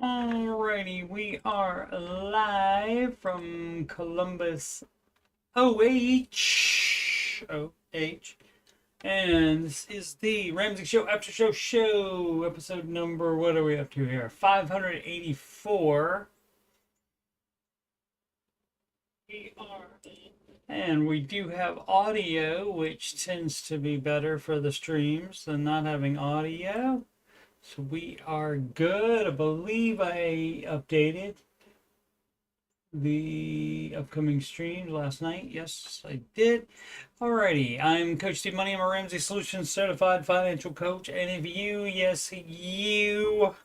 Alrighty, we are live from Columbus, OH, and this is the Ramsey Show Aftershow Show, episode number, what are we up to here? 584. And we do have audio, which tends to be better for the streams than not having audio. So we are good. I believe I updated the upcoming streams last night. Yes, I did. Alrighty, I'm Coach Steve Money. I'm a Ramsey Solutions certified financial coach. And if you, yes, you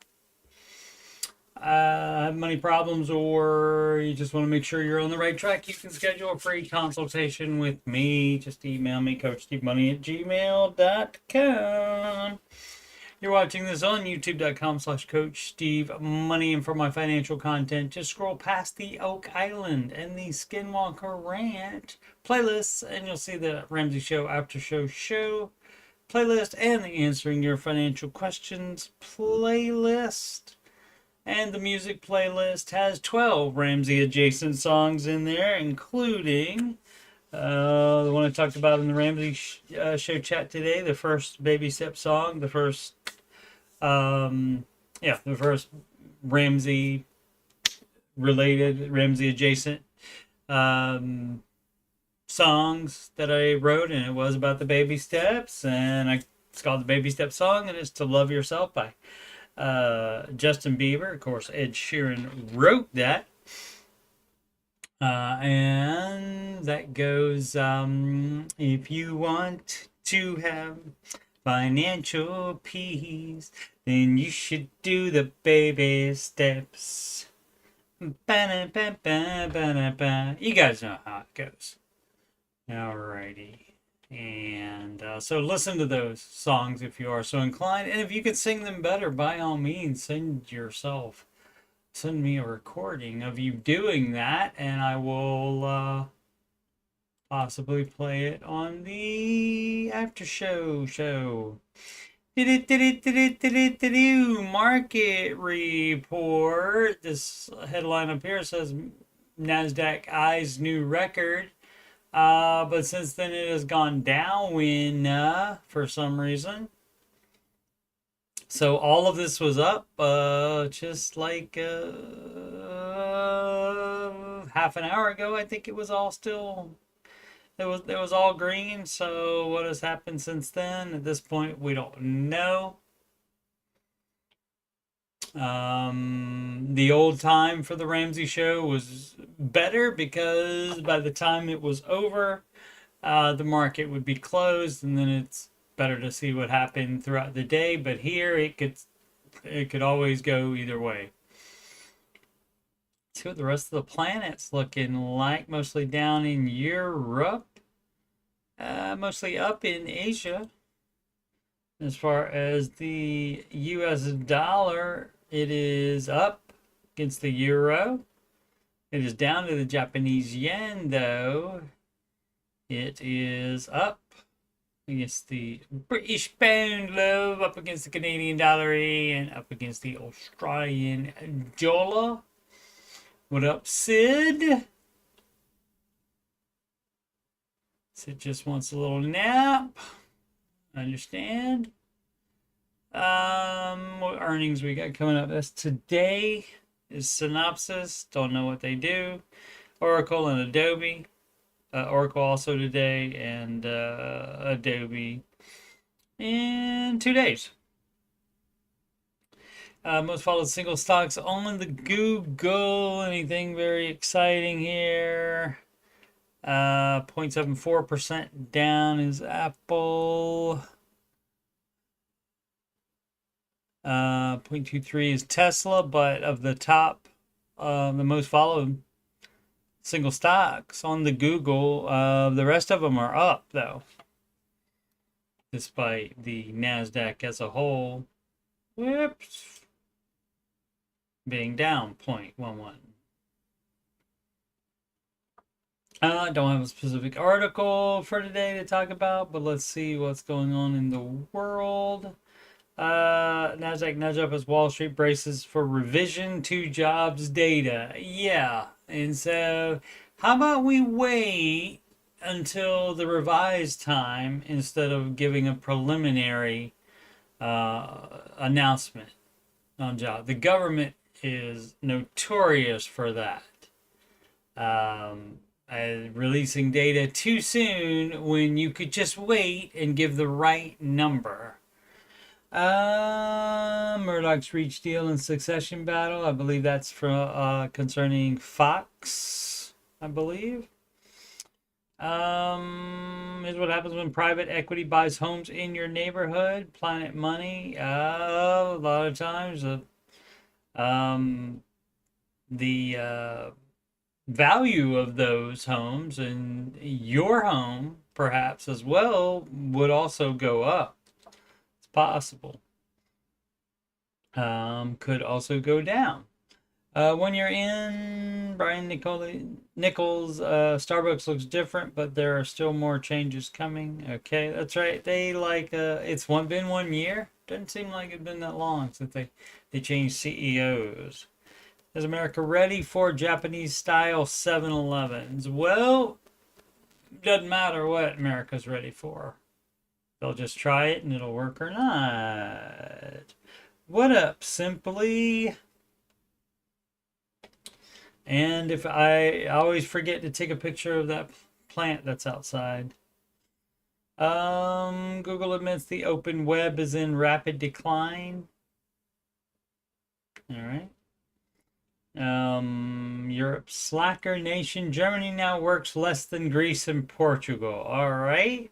have money problems or you just want to make sure you're on the right track, you can schedule a free consultation with me. Just email me, coachstevemoney@gmail.com. You're watching this on youtube.com/coachstevemoney, and for my financial content, just scroll past the Oak Island and the Skinwalker Ranch playlists, and you'll see the Ramsey Show Aftershow Show playlist and the Answering Your Financial Questions playlist. And the music playlist has 12 Ramsey adjacent songs in there, including the one I talked about in the Ramsey show chat today, the first baby step song, the first Ramsey related, Ramsey adjacent songs that I wrote, and it was about the baby steps, and it's called the Baby Step Song, and it's To Love Yourself by Justin Bieber. Of course, Ed Sheeran wrote that. And that goes, if you want to have financial peace, then you should do the baby steps. Ba-da-ba-ba-ba-da-ba. You guys know how it goes. Alrighty. And so listen to those songs if you are so inclined. And if you could sing them better, by all means, send me a recording of you doing that, and I will possibly play it on the Aftershow show. Market report. This headline up here says NASDAQ eyes new record. But since then it has gone down for some reason. So all of this was up just like half an hour ago. I think it was all still it was all green. So what has happened since then? At this point, we don't know. The old time for the Ramsey show was better because by the time it was over, the market would be closed, and then it's better to see what happened throughout the day. But here it could always go either way. See what the rest of the planet's looking like. Mostly down in Europe, mostly up in Asia. As far as the US dollar, it is up against the euro. It is down to the Japanese yen, though. It is up against the British pound, love, up against the Canadian dollar, and up against the Australian dollar. What up, Sid? Sid just wants a little nap. I understand. What earnings we got coming up? That's today is Synopsys. Don't know what they do. Oracle and Adobe. Oracle also today, and Adobe in 2 days. Most followed single stocks on the Google. Anything very exciting here? 0.74% down is Apple. 0.23 is Tesla, but of the top, the most followed single stocks on the Google, the rest of them are up, though, despite the NASDAQ as a whole, being down 0.11. I don't have a specific article for today to talk about, but let's see what's going on in the world. Nasdaq nudge up as Wall Street braces for revision to jobs data. Yeah, and so how about we wait until the revised time instead of giving a preliminary announcement on job? The government is notorious for that. Releasing data too soon when you could just wait and give the right number. Murdoch's reach deal in succession battle. I believe that's from concerning Fox, I believe. Is what happens when private equity buys homes in your neighborhood. Planet Money. A lot of times, the value of those homes and your home, perhaps as well, would also go up. It's possible. Could also go down. When you're in Brian Nichols, Starbucks looks different, but there are still more changes coming. Okay, that's right. They it's been 1 year. Doesn't seem like it's been that long since they changed CEOs. Is America ready for Japanese style 7-Elevens? Well, doesn't matter what America's ready for. They'll just try it and it'll work or not. What up, Simply? And if I always forget to take a picture of that plant that's outside. Google admits the open web is in rapid decline. All right. Europe's slacker nation. Germany now works less than Greece and Portugal. All right.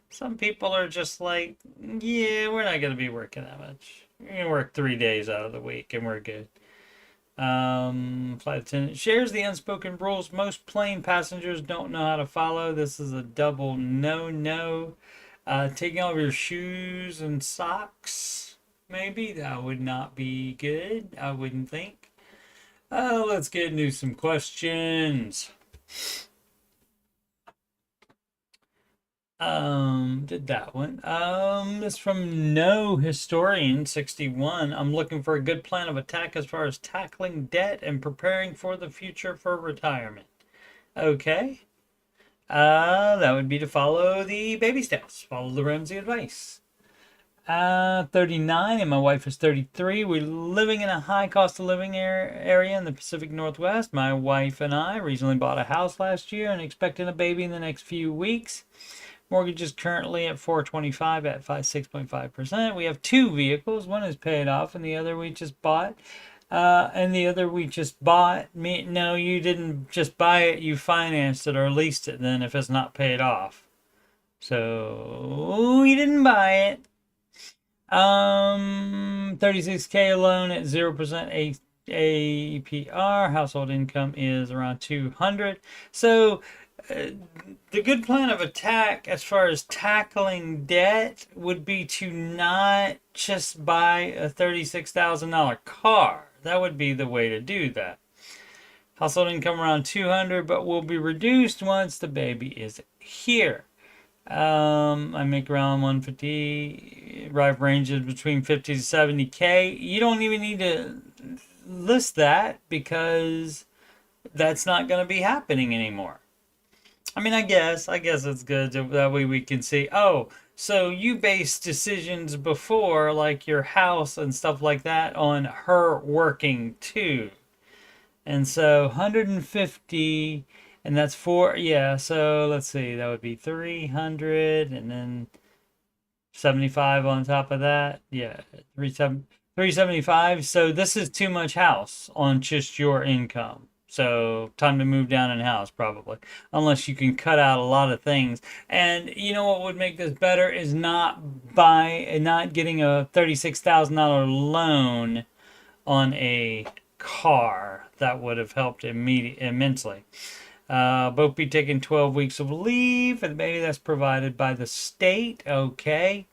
Some people are just like, yeah, we're not going to be working that much. We're going to work 3 days out of the week and we're good. Flight attendant shares the unspoken rules most plane passengers don't know how to follow. This is a double no. Taking off your shoes and socks, maybe that would not be good. I wouldn't think. Let's get into some questions. Did that one. This from No Historian 61. I'm looking for a good plan of attack as far as tackling debt and preparing for the future for retirement. Okay. That would be to follow the baby steps. Follow the Ramsey advice. 39 and my wife is 33. We're living in a high cost of living area in the Pacific Northwest. My wife and I recently bought a house last year and expecting a baby in the next few weeks. Mortgage is currently at 425 at 6.5%. We have 2 vehicles. One is paid off and the other we just bought. No, you didn't just buy it. You financed it or leased it then if it's not paid off. So you didn't buy it. 36K loan at 0% APR. Household income is around 200. So the good plan of attack as far as tackling debt would be to not just buy a $36,000 car. That would be the way to do that. Household income around 200, but will be reduced once the baby is here. I make around 150. Right ranges between 50 to 70K. You don't even need to list that because that's not going to be happening anymore. I mean, I guess it's good that way we can see. Oh, so you base decisions before, like your house and stuff like that, on her working too. And so 150, and that's 4, yeah, so let's see, that would be 300, and then 75 on top of that. Yeah, 375. So this is too much house on just your income. So time to move down in house probably, unless you can cut out a lot of things. And you know what would make this better is not getting a $36,000 loan on a car. That would have helped immensely. Both be taking 12 weeks of leave, and maybe that's provided by the state. Okay.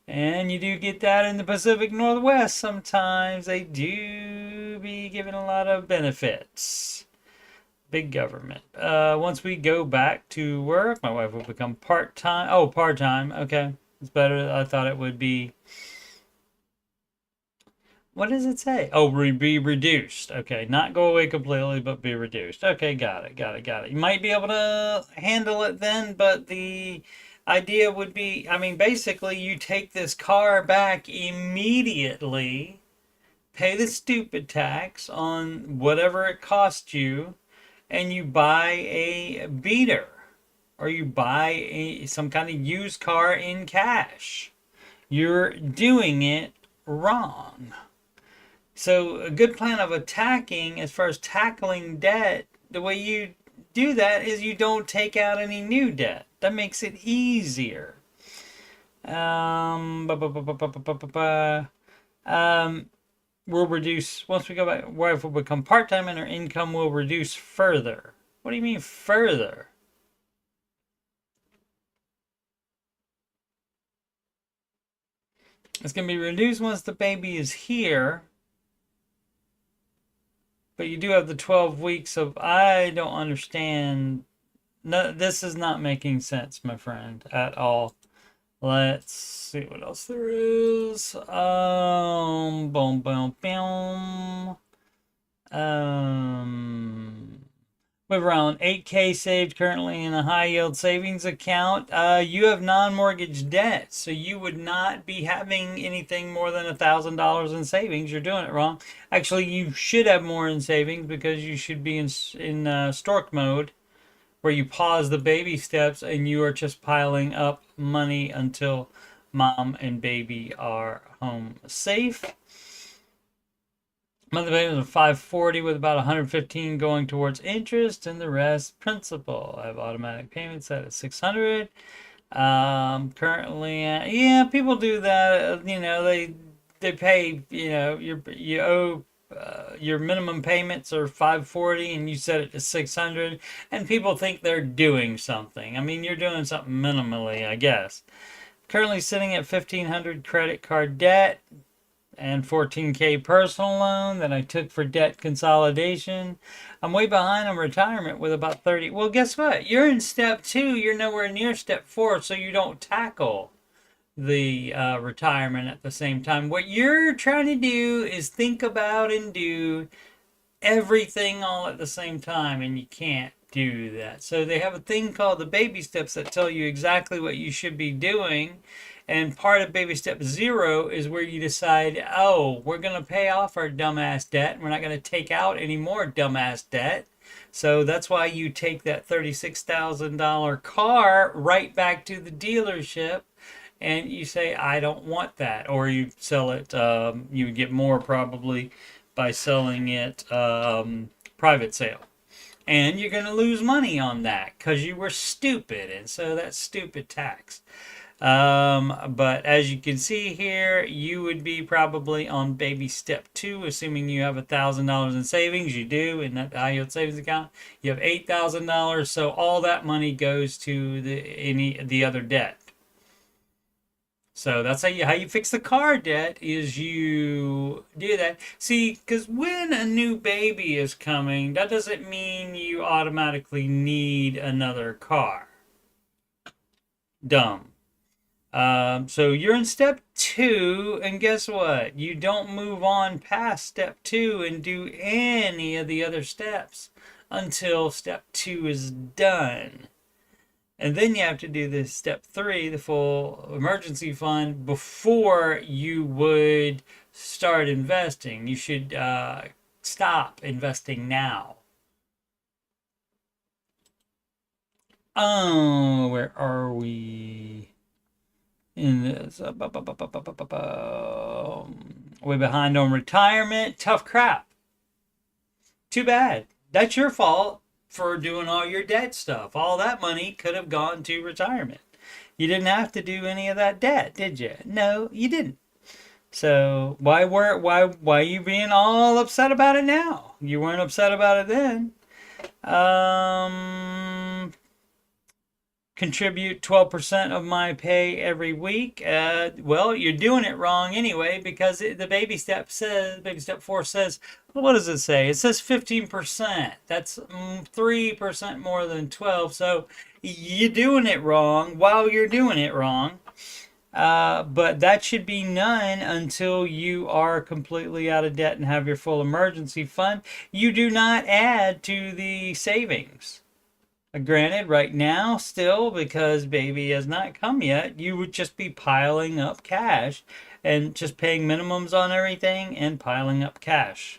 And you do get that in the Pacific Northwest sometimes. They do be giving a lot of benefits. Big government. Once we go back to work, my wife will become part-time. Oh, part-time. Okay. It's better than I thought it would be. What does it say? Oh, be reduced. Okay, not go away completely, but be reduced. Okay, got it, got it, got it. You might be able to handle it then, but the idea would be, I mean, basically, you take this car back immediately, pay the stupid tax on whatever it cost you, and you buy a beater or you buy some kind of used car in cash. You're doing it wrong. So, a good plan of attacking, as far as tackling debt, the way you do that is you don't take out any new debt. That makes it easier. Um, will reduce once we go back. Wife will become part-time and her income will reduce further. What do you mean further? It's going to be reduced once the baby is here. But you do have the 12 weeks of, I don't understand. No, this is not making sense, my friend, at all. Let's see what else there is. Boom, boom, boom. With around 8K saved currently in a high yield savings account, you have non-mortgage debt, so you would not be having anything more than $1,000 in savings. You're doing it wrong. Actually, you should have more in savings because you should be in stork mode, where you pause the baby steps and you are just piling up money until mom and baby are home safe. Monthly payments of $540 with about $115 going towards interest and the rest principal. I have automatic payments set at $600. Currently, yeah, people do that. You know, they pay. You know, you owe. Your minimum payments are $540 and you set it to $600, and people think they're doing something. I mean, you're doing something minimally, I guess. Currently sitting at $1,500 credit card debt and $14K personal loan that I took for debt consolidation. I'm way behind on retirement with about 30. Well, guess what? You're in step 2. You're nowhere near step 4, so you don't tackle the retirement at the same time. What you're trying to do is think about and do everything all at the same time, and you can't do that. So they have a thing called the baby steps that tell you exactly what you should be doing. And part of baby step 0 is where you decide, oh, we're going to pay off our dumbass debt. We're not going to take out any more dumbass debt. So that's why you take that $36,000 car right back to the dealership and you say, I don't want that. Or you sell it, you would get more probably by selling it private sale. And you're going to lose money on that because you were stupid. And so that's stupid tax. But as you can see here, you would be probably on baby step 2, assuming you have $1,000 in savings. You do in that high yield savings account. You have $8,000, so all that money goes to the other debt. So that's how you fix the car debt is you do that. See, because when a new baby is coming, that doesn't mean you automatically need another car. Dumb. So you're in step 2, and guess what? You don't move on past step 2 and do any of the other steps until step 2 is done. And then you have to do this step 3, the full emergency fund, before you would start investing. You should stop investing now. Oh, where are we? In this, way behind on retirement. Tough crap. Too bad. That's your fault for doing all your debt stuff. All that money could have gone to retirement. You didn't have to do any of that debt, did you? No, you didn't. So why are you being all upset about it now? You weren't upset about it then. Contribute 12% of my pay every week. Well, you're doing it wrong anyway because the baby step 4 says, well, what does it say? It says 15%. That's 3% more than 12. So you're doing it wrong while you're doing it wrong. But that should be none until you are completely out of debt and have your full emergency fund. You do not add to the savings. Granted, right now, still, because baby has not come yet, you would just be piling up cash and just paying minimums on everything and piling up cash.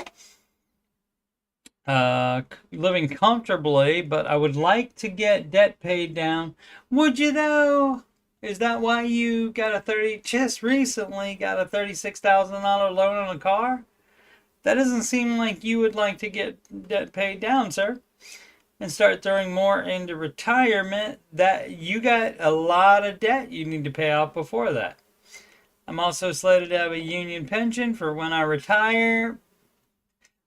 Living comfortably, but I would like to get debt paid down. Would you though? Is that why you got just recently got a $36,000 loan on a car? That doesn't seem like you would like to get debt paid down, sir, and start throwing more into retirement. That you got a lot of debt you need to pay off before that. I'm also slated to have a union pension for when I retire,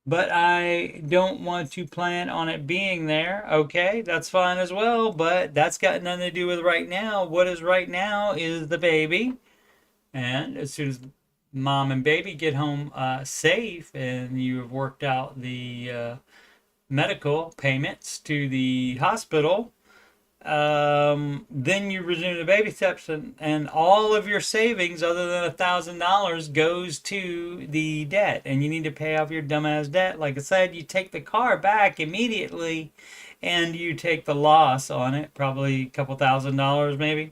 but I don't want to plan on it being there. Okay, that's fine as well, but that's got nothing to do with right now. What is right now is the baby. And as soon as mom and baby get home safe and you have worked out the medical payments to the hospital, then you resume the baby steps, and all of your savings other than $1,000 goes to the debt, and you need to pay off your dumbass debt. Like I said, you take the car back immediately and you take the loss on it, probably a couple $1,000 maybe,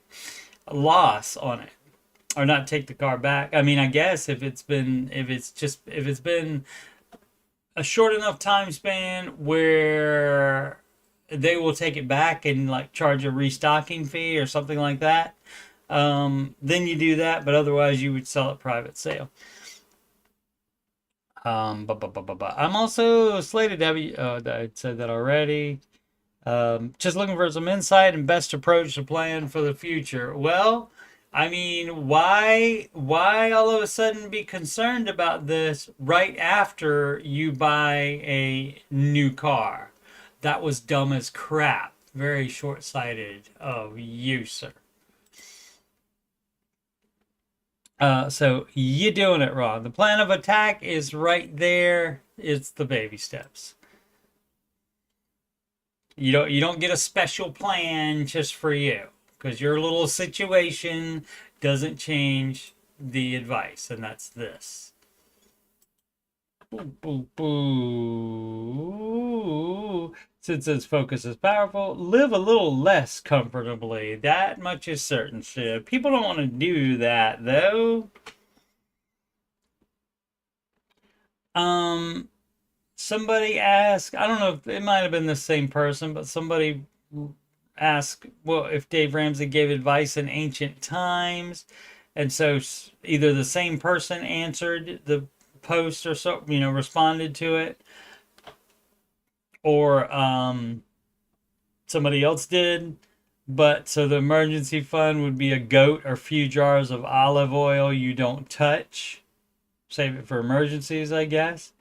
a loss on it. Or not take the car back. I mean, I guess if it's been a short enough time span where they will take it back and like charge a restocking fee or something like that, then you do that. But otherwise, you would sell it private sale. I'm also slated to have. I said that already. Just looking for some insight and best approach to plan for the future. Well, I mean, why all of a sudden be concerned about this right after you buy a new car? That was dumb as crap. Very short-sighted of you, sir. So you're doing it wrong. The plan of attack is right there. It's the baby steps. You don't get a special plan just for you, because your little situation doesn't change the advice, and that's this. Boo, boo, boo. Since its focus is powerful, live a little less comfortably. That much is certain, shit. People don't want to do that, though. Somebody asked, I don't know if it might have been the same person, but somebody asked, well, if Dave Ramsey gave advice in ancient times. And so either the same person answered the post or so, responded to it, or somebody else did. But so the emergency fund would be a goat or few jars of olive oil you don't touch. Save it for emergencies, I guess.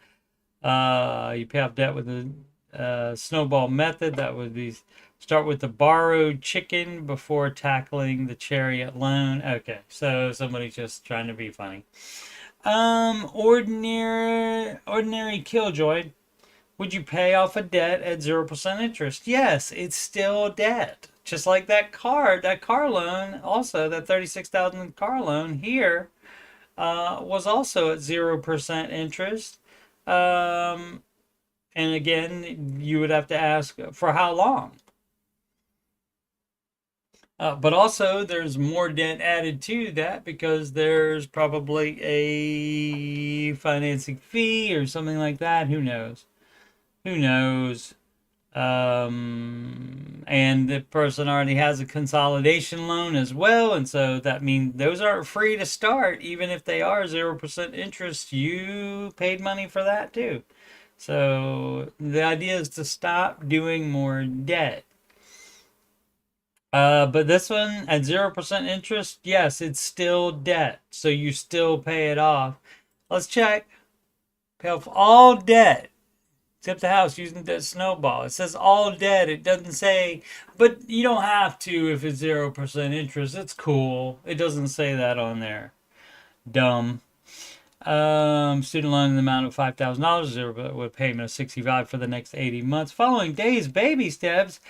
You pay off debt with the snowball method. That would be start with the borrowed chicken before tackling the chariot loan. Okay, so somebody's just trying to be funny. Ordinary killjoy. Would you pay off a debt at 0% interest? Yes, it's still debt. Just like that car loan, also that $36,000 car loan here was also at 0% interest. And again, you would have to ask for how long. But also, there's more debt added to that because there's probably a financing fee or something like that. Who knows? Who knows? And the person already has a consolidation loan as well, and so that means those aren't free to start. Even if they are 0% interest, you paid money for that too. So the idea is to stop doing more debt. But this one at 0% interest, yes, it's still debt, so you still pay it off. Let's check. Pay off all debt except the house using that snowball. It says all debt. It doesn't say, but you don't have to if it's 0% interest. It's cool. It doesn't say that on there. Dumb. Student loan in the amount of $5,000, 0 with payment of $65 for the next 80 months. Following days, baby steps.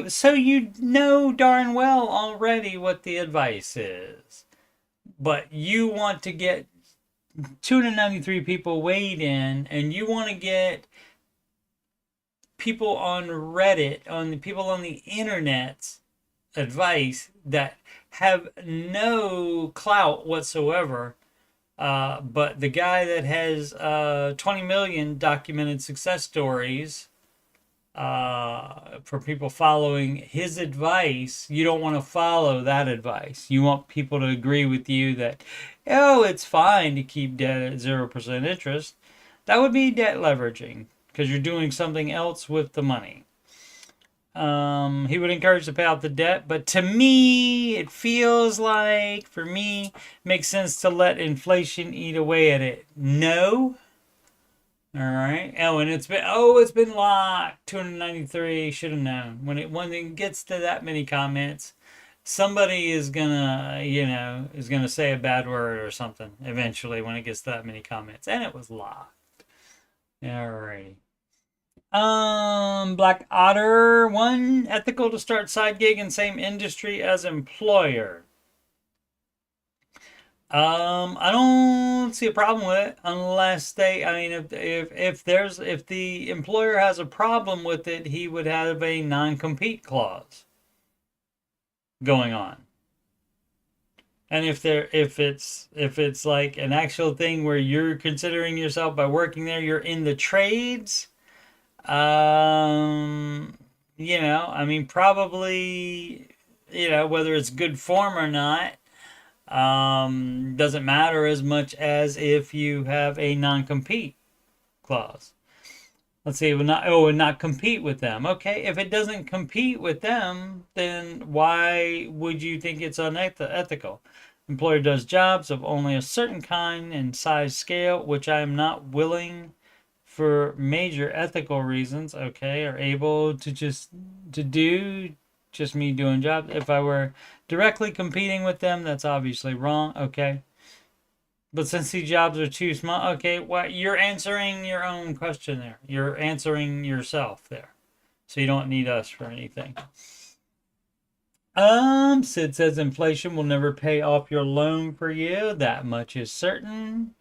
So you know darn well already what the advice is. but you want to get 293 people weighed in, and you want to get people on Reddit, on the people on the internet advice that have no clout whatsoever. But the guy that has 20 million documented success stories for people following his advice, you don't want to follow that advice. You want people to agree with you that, oh, it's fine to keep debt at 0% interest. That would be debt leveraging because you're doing something else with the money. He would encourage to pay off the debt, but to me, it feels like, for me, makes sense to let inflation eat away at it. No. All right. Oh, and it's been locked. 293. Should have known. When it gets to that many comments, somebody is gonna say a bad word or something eventually when it gets to that many comments, and it was locked. All right. Black Otter 1, ethical to start side gig in same industry as employer. I don't see a problem with it unless if the employer has a problem with it, he would have a non-compete clause going on. And if it's like an actual thing where you're considering yourself by working there, you're in the trades. Probably, whether it's good form or not, doesn't matter as much as if you have a non-compete clause. Let's see, it would not compete with them. Okay, if it doesn't compete with them, then why would you think it's unethical? Employer does jobs of only a certain kind and size scale, which I am not willing for major ethical reasons, okay, are able to do just me doing jobs. If I were directly competing with them, that's obviously wrong, okay. But since these jobs are too small, okay, you're answering your own question there. You're answering yourself there. So you don't need us for anything. Sid says inflation will never pay off your loan for you. That much is certain.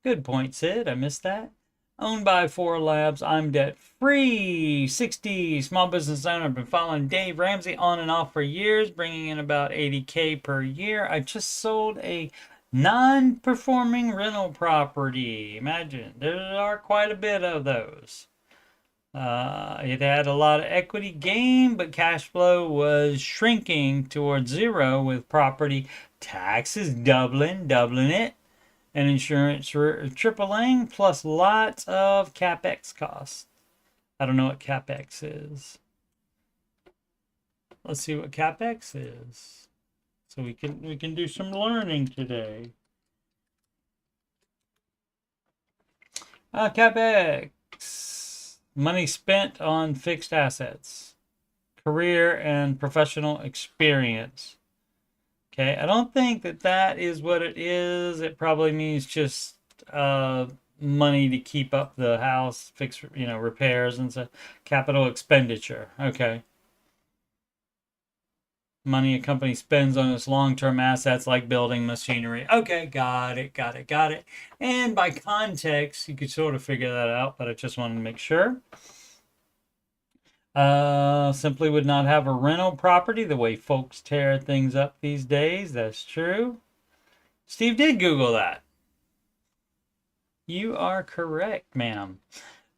Good point, Sid. I missed that. Owned by 4 Labs. I'm debt free. 60. Small business owner. I've been following Dave Ramsey on and off for years, bringing in about 80K per year. I just sold a non-performing rental property. Imagine. There are quite a bit of those. It had a lot of equity gain, but cash flow was shrinking towards zero with property taxes doubling it, and insurance tripling, plus lots of CapEx costs. I don't know what CapEx is. Let's see what CapEx is. So we can do some learning today. CapEx. Money spent on fixed assets. Career and professional experience. Okay, I don't think that is what it is. It probably means just money to keep up the house, fix, repairs and stuff. Capital expenditure. Okay. Money a company spends on its long-term assets like building machinery. Okay, got it. And by context, you could sort of figure that out, but I just wanted to make sure. Simply would not have a rental property the way folks tear things up these days. That's true. Steve did Google that. You are correct, ma'am.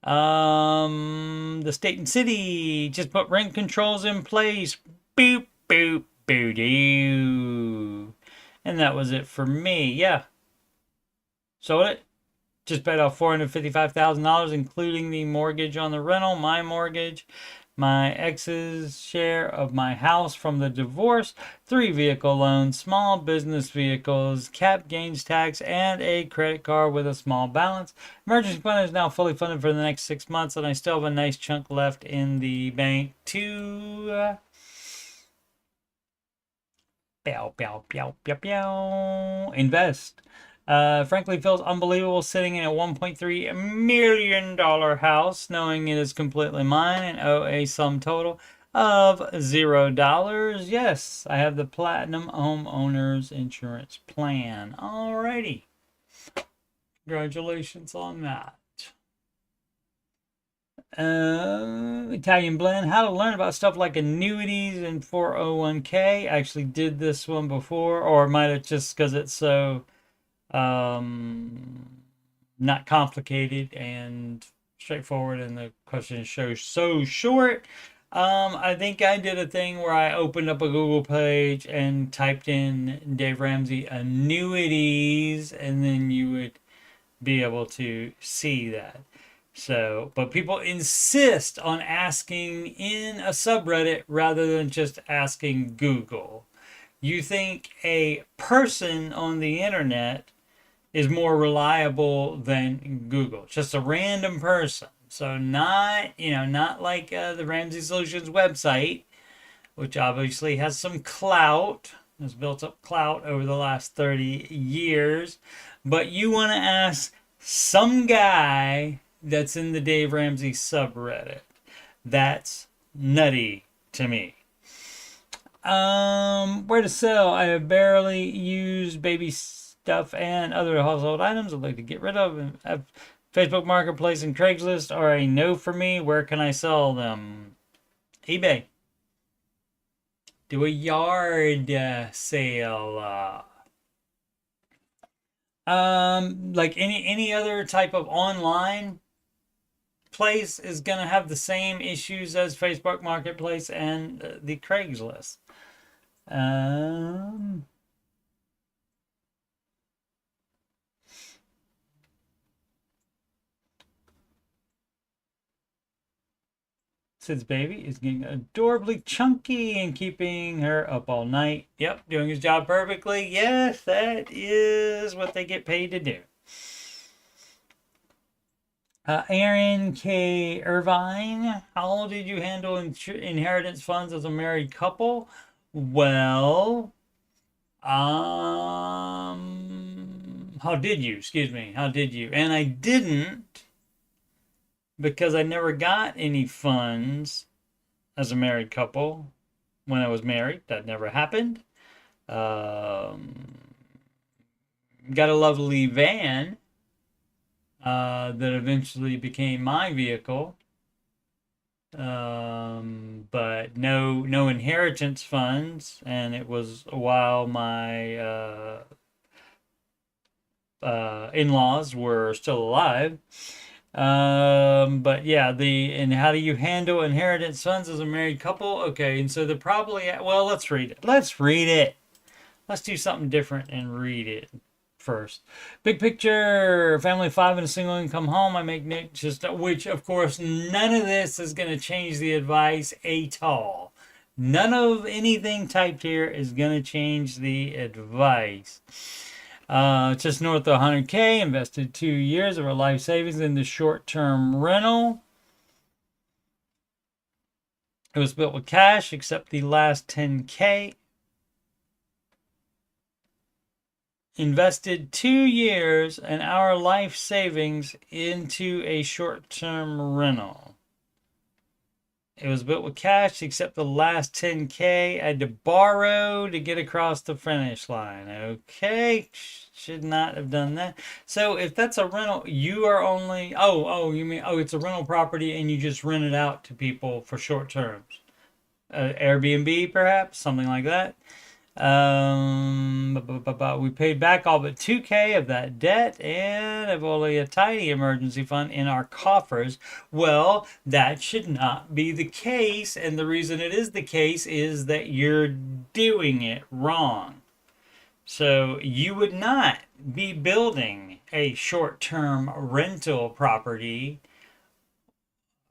The state and city just put rent controls in place. Boop, boop, boo doo. And that was it for me. Yeah. Sold it. Just paid off $455,000, including the mortgage on the rental, my mortgage, my ex's share of my house from the divorce, 3 vehicle loans, small business vehicles, cap gains tax, and a credit card with a small balance. Emergency fund is now fully funded for the next 6 months, and I still have a nice chunk left in the bank to invest. Frankly, feels unbelievable sitting in a $1.3 million house, knowing it is completely mine and owe a sum total of $0. Yes, I have the Platinum Homeowners Insurance Plan. Alrighty. Congratulations on that. Italian Blend, how to learn about stuff like annuities and 401k. I actually did this one before, or it might have just because it's so not complicated and straightforward, and the question is so short. I think I did a thing where I opened up a Google page and typed in Dave Ramsey annuities, and then you would be able to see that. So, but people insist on asking in a subreddit rather than just asking Google. You think a person on the internet is more reliable than Google, just a random person. So not like the Ramsey Solutions website, which obviously has some clout, has built up clout over the last 30 years. But you want to ask some guy that's in the Dave Ramsey subreddit. That's nutty to me. Where to sell? I have barely used baby stuff and other household items I'd like to get rid of. Facebook Marketplace and Craigslist are a no for me. Where can I sell them? eBay. Do a yard sale. Like any other type of online place is going to have the same issues as Facebook Marketplace and the Craigslist. Sid's baby is getting adorably chunky and keeping her up all night. Yep, doing his job perfectly. Yes, that is what they get paid to do. Aaron K. Irvine, how did you handle inheritance funds as a married couple? Well, how did you? Excuse me. How did you? And I didn't, because I never got any funds as a married couple when I was married. That never happened. Got a lovely van that eventually became my vehicle. But no inheritance funds, and it was while my in-laws were still alive. But yeah, and how do you handle inheritance funds as a married couple? Okay, and so well, let's read it. Let's do something different and read it first. Big picture, family of 5 in a single income home. I make Nick which of course none of this is going to change the advice at all. None of anything typed here is going to change the advice. Just north of 100K, invested 2 years of our life savings in the short-term rental. It was built with cash, except the last 10K. Invested 2 years and our life savings into a short-term rental. It was built with cash, except the last 10K I had to borrow to get across the finish line. Okay, should not have done that. So if that's a rental, you are only, you mean, it's a rental property and you just rent it out to people for short terms. Airbnb, perhaps, something like that. We paid back all but 2K of that debt and have only a tiny emergency fund in our coffers. Well, that should not be the case, and the reason it is the case is that you're doing it wrong. So you would not be building a short-term rental property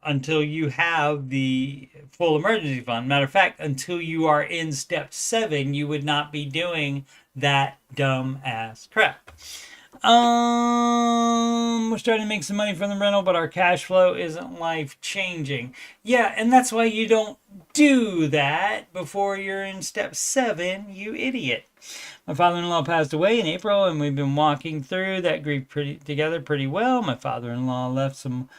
until you have the full emergency fund. Matter of fact, until you are in step 7, you would not be doing that dumb ass crap. We're starting to make some money from the rental, but our cash flow isn't life changing. Yeah, and that's why you don't do that before you're in step 7, you idiot. My father-in-law passed away in April, and we've been walking through that grief together pretty well. My father-in-law left some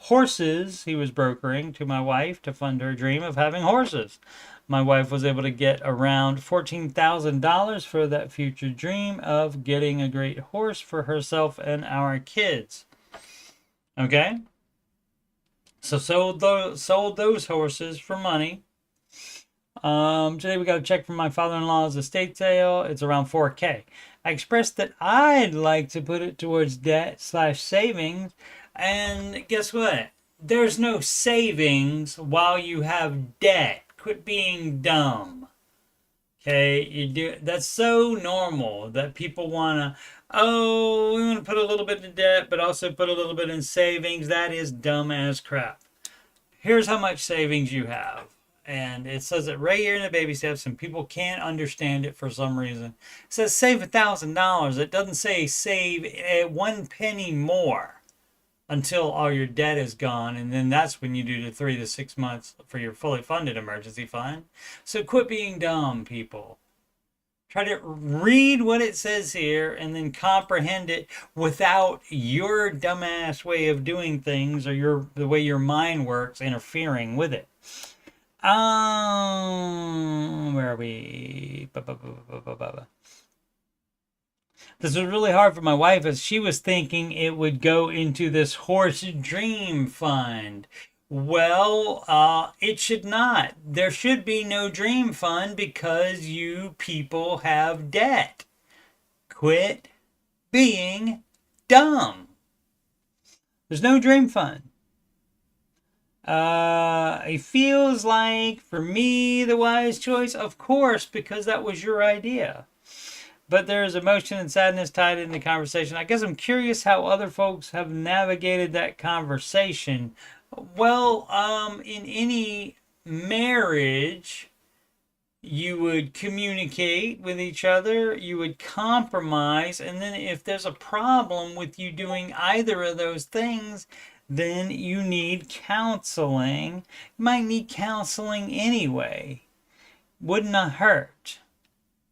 horses he was brokering to my wife to fund her dream of having horses. My wife was able to get around $14,000 for that future dream of getting a great horse for herself and our kids. Okay? So sold those horses for money. Today we got a check from my father-in-law's estate sale. It's around $4K. I expressed that I'd like to put it towards debt/savings. And guess what? There's no savings while you have debt. Quit being dumb. Okay, that's so normal that people wanna, oh, we want to put a little bit in debt, but also put a little bit in savings. That is dumb as crap. Here's how much savings you have. And it says it right here in the baby steps, and people can't understand it for some reason. It says save $1,000. It doesn't say save 1 penny more until all your debt is gone, and then that's when you do the 3 to 6 months for your fully funded emergency fund. So quit being dumb, people. Try to read what it says here and then comprehend it without your dumbass way of doing things or the way your mind works interfering with it. Where are we? This was really hard for my wife as she was thinking it would go into this horse dream fund. Well, it should not. There should be no dream fund because you people have debt. Quit being dumb. There's no dream fund. It feels like, for me, the wise choice, of course, because that was your idea. But there's emotion and sadness tied in the conversation. I guess I'm curious how other folks have navigated that conversation. Well, in any marriage, you would communicate with each other, you would compromise, and then if there's a problem with you doing either of those things, then you need counseling. You might need counseling anyway. Would not hurt,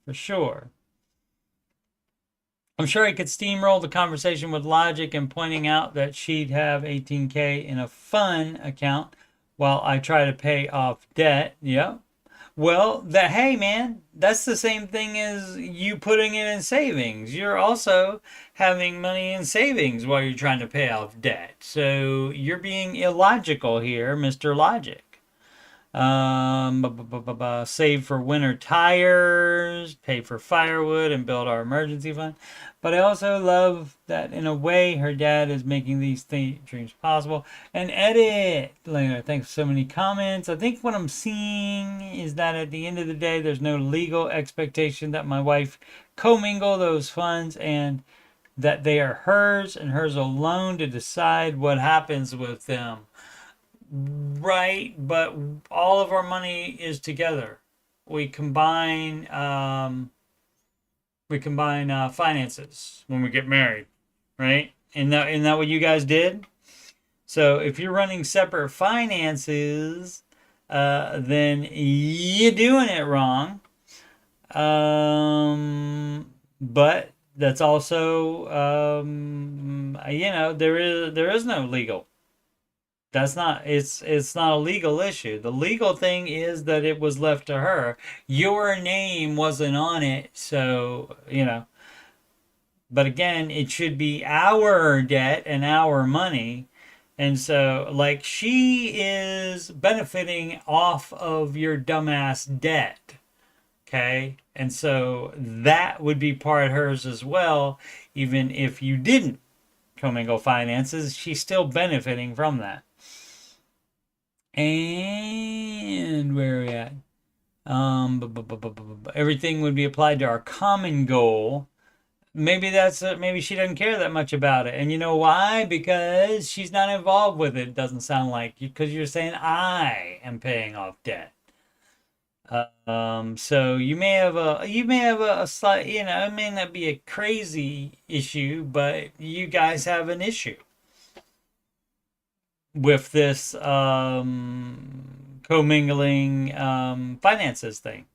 for sure. I'm sure I could steamroll the conversation with logic and pointing out that she'd have $18K in a fun account while I try to pay off debt. Yep. Well, hey man, that's the same thing as you putting it in savings. You're also having money in savings while you're trying to pay off debt. So you're being illogical here, Mr. Logic. Save for winter tires, pay for firewood, and build our emergency fund. But I also love that in a way her dad is making these dreams possible. And edit later. Thanks for so many comments. I think what I'm seeing is that at the end of the day, there's no legal expectation that my wife commingle those funds and that they are hers and hers alone to decide what happens with them. Right, but all of our money is together. We combine finances when we get married, right? Isn't that what you guys did? So if you're running separate finances, then you're doing it wrong. But that's also there is no legal. It's not a legal issue. The legal thing is that it was left to her. Your name wasn't on it, so, But again, it should be our debt and our money. And so, like, she is benefiting off of your dumbass debt. Okay? And so that would be part of hers as well, even if you didn't commingle finances. She's still benefiting from that. And where are we at? Everything would be applied to our common goal. Maybe maybe she doesn't care that much about it. And you know why? Because she's not involved with it. It doesn't sound like, because you're saying I am paying off debt. So you may have a slight, it may not be a crazy issue, but you guys have an issue with this commingling finances thing.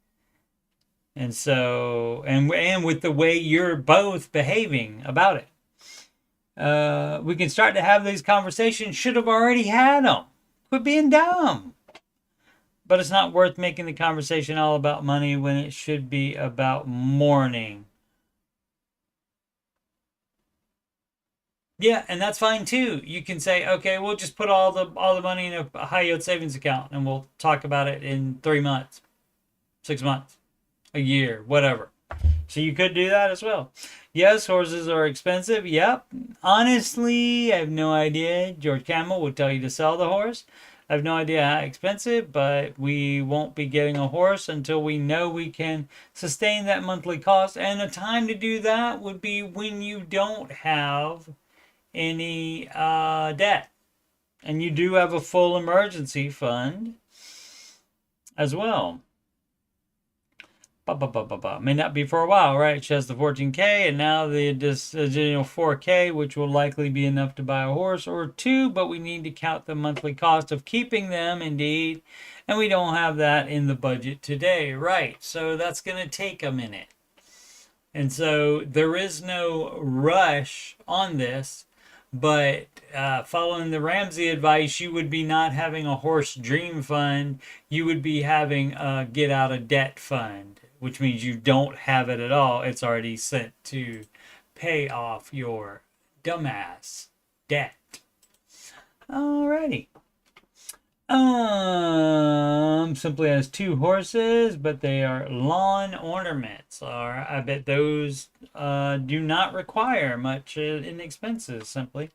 And so, and with the way you're both behaving about it. we can start to have these conversations. Should have already had them. Quit being dumb. But it's not worth making the conversation all about money when it should be about mourning. Yeah, and that's fine too. You can say, okay, we'll just put all the money in a high yield savings account, and we'll talk about it in 3 months, 6 months, a year, whatever. So you could do that as well. Yes, horses are expensive. Yep. Honestly, I have no idea. George Camel would tell you to sell the horse. I have no idea how expensive, but we won't be getting a horse until we know we can sustain that monthly cost. And the time to do that would be when you don't have any debt. And you do have a full emergency fund as well. May not be for a while, right? She has the 14K and now the additional 4K, which will likely be enough to buy a horse or two, but we need to count the monthly cost of keeping them, indeed. And we don't have that in the budget today, right? So that's going to take a minute. And so there is no rush on this. But following the Ramsey advice, you would be not having a horse dream fund. You would be having a get out of debt fund, which means you don't have it at all. It's already sent to pay off your dumbass debt. Alrighty. Simply has 2 horses, but they are lawn ornaments. Or I bet those do not require much in expenses. Simply.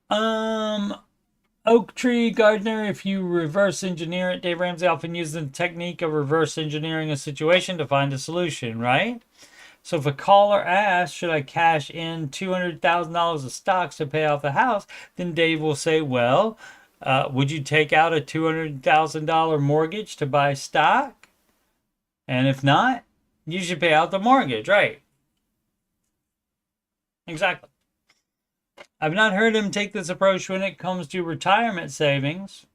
Oak tree gardener. If you reverse engineer it, Dave Ramsey often uses the technique of reverse engineering a situation to find a solution. Right. So if a caller asks, should I cash in $200,000 of stocks to pay off the house? Then Dave will say, well, would you take out a $200,000 mortgage to buy stock? And if not, you should pay out the mortgage, right? Exactly. I've not heard him take this approach when it comes to retirement savings.